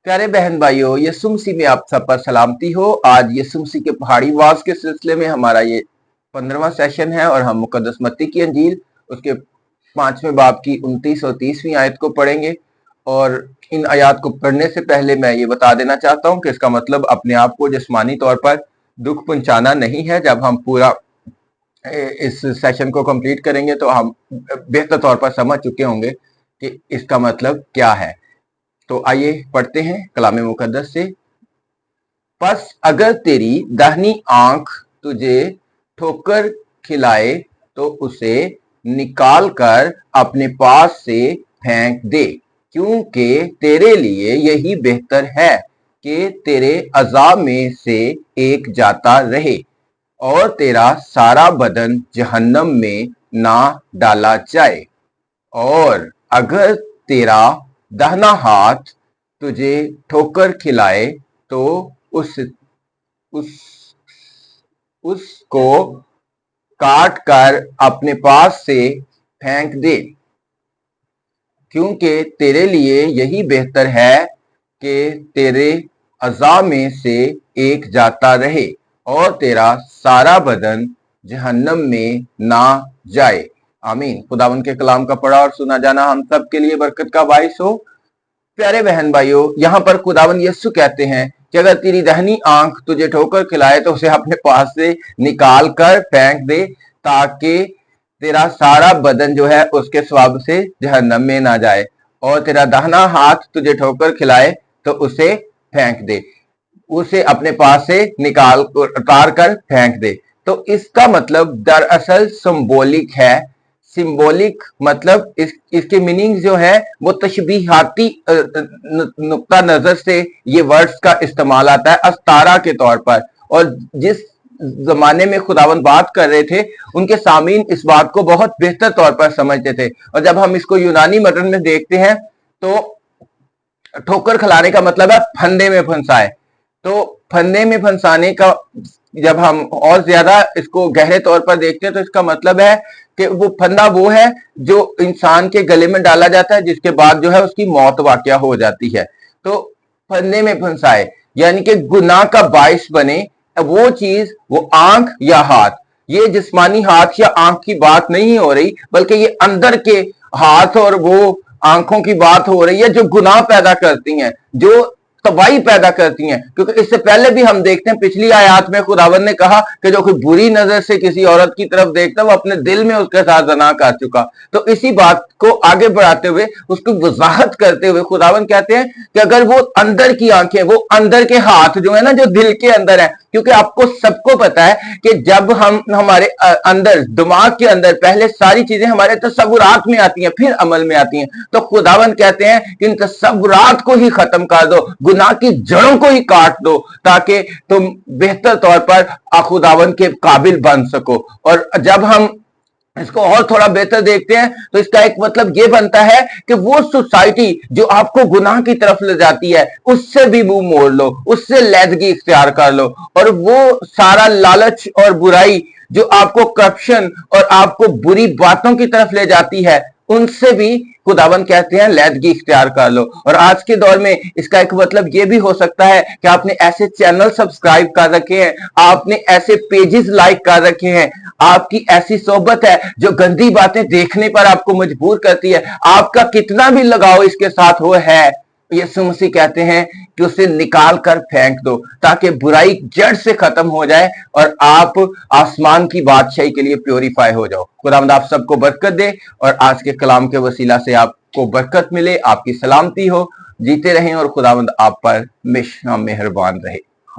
प्यारे बहन भाइयों, यीशु मसीह में आप सब पर सलामती हो। आज यीशु मसीह के पहाड़ी वाज के सिलसिले में हमारा ये 15वां सेशन है और हम मुकद्दस मत्ती की अंजील उसके 5वें बाब की 29 और 30वीं आयत को पढ़ेंगे। और इन आयत को पढ़ने से पहले मैं ये बता देना चाहता हूँ कि इसका मतलब अपने आप को जिस्मानी तौर पर दुख पहुंचाना नहीं है। जब हम पूरा इस सेशन को कंप्लीट करेंगे तो हम बेहतर तौर पर समझ चुके होंगे कि इसका मतलब क्या है। तो आइए पढ़ते हैं कलाम मुकद्दस से। बस अगर तेरी दाहिनी आंख तुझे ठोकर खिलाए तो उसे निकाल कर अपने पास से फेंक दे, क्योंकि तेरे लिए यही बेहतर है कि तेरे अज़ाब में से एक जाता रहे और तेरा सारा बदन जहन्नम में ना डाला जाए। और अगर तेरा दाहिना हाथ तुझे ठोकर खिलाए तो उसको काट कर अपने पास से फेंक दे, क्योंकि तेरे लिए यही बेहतर है कि तेरे अज़ाब में से एक जाता रहे और तेरा सारा बदन जहन्नम में ना जाए। आमीन। खुदावंद के कलाम का पढ़ा और सुना जाना हम सब के लिए बरकत का बाइस हो। प्यारे बहन भाइयों, यहाँ पर खुदावंद यीशु कहते हैं कि अगर तेरी दाहिनी आंख तुझे ठोकर खिलाए तो उसे अपने पास से निकाल कर फेंक दे, ताकि तेरा सारा बदन जो है उसके स्वाब से जहन्नम में ना जाए। और तेरा दाहिना हाथ तुझे ठोकर खिलाए तो उसे फेंक दे, उसे अपने पास से उतार कर फेंक दे। तो इसका मतलब दरअसल सिंबॉलिक है। सिंबॉलिक मतलब इसके मीनिंग जो है वो तशबीहाती नुक्ता नजर से ये वर्ड्स का इस्तेमाल आता है अस्तारा के तौर पर। और जिस जमाने में खुदावंद बात कर रहे थे उनके सामीन इस बात को बहुत बेहतर तौर पर समझते थे। और जब हम इसको यूनानी मर्जन में देखते हैं तो ठोकर खिलाने का मतलब है फंदे में फंसाए। तो फंदे में फंसाने का जब हम और ज्यादा इसको गहरे तौर पर देखते हैं तो इसका मतलब है कि वो फंदा वो है जो इंसान के गले में डाला जाता है, जिसके बाद जो है उसकी मौत वाकया हो जाती है। तो फंदे में फंसाए यानी कि गुनाह का बाइस बने वो चीज, वो आंख या हाथ। ये जिस्मानी हाथ या आंख की बात नहीं हो रही, बल्कि ये अंदर के हाथ और वो आंखों की बात हो रही है जो गुनाह पैदा करती हैं, जो तबाही पैदा करती हैं। क्योंकि इससे पहले भी हम देखते हैं पिछली आयत में खुदावंद ने कहा कि जो कोई बुरी नजर से किसी औरत की तरफ देखता है वो अपने दिल में उसके साथ ज़ना कर चुका। तो इसी बात को आगे बढ़ाते हुए उसको वजाहत करते हुए खुदावंद कहते हैं कि अगर वो अंदर की आंखें, वो अंदर के हाथ जो है ना, जो दिल के अंदर है, क्योंकि आपको सबको पता है कि जब हम हमारे अंदर दिमाग के अंदर पहले सारी चीजें हमारे तसव्वुरात में आती हैं फिर अमल में आती हैं। तो खुदावंद कहते हैं कि इन तसव्वुरात को ही खत्म कर दो, गुनाह की जड़ों को ही काट दो, ताकि तुम बेहतर तौर पर खुदावंद के काबिल बन सको। और जब हम इसको और थोड़ा बेहतर देखते हैं तो इसका एक मतलब ये बनता है कि वो सोसाइटी जो आपको गुनाह की तरफ ले जाती है उससे भी मुंह मोड़ लो, उससे लैदगी इख्तियार कर लो। और वो सारा लालच और बुराई जो आपको करप्शन और आपको बुरी बातों की तरफ ले जाती है उनसे भी खुदावंद कहते हैं लैदगी इख्तियार कर लो। और आज के दौर में इसका एक मतलब ये भी हो सकता है कि आपने ऐसे चैनल सब्सक्राइब कर रखे हैं, आपने ऐसे पेजेस लाइक कर रखे हैं, आपकी ऐसी सोबत है जो गंदी बातें देखने पर आपको मजबूर करती है। आपका कितना भी लगाव इसके साथ हो है, यीशु मसीह कहते हैं कि उसे निकाल कर फेंक दो, ताकि बुराई जड़ से खत्म हो जाए और आप आसमान की बादशाही के लिए प्योरीफाई हो जाओ। खुदावंद आप सबको बरकत दे और आज के कलाम के वसीला से आपको बरकत मिले, आपकी सलामती हो, जीते रहें और खुदावंद आप पर हमेशा मेहरबान रहे।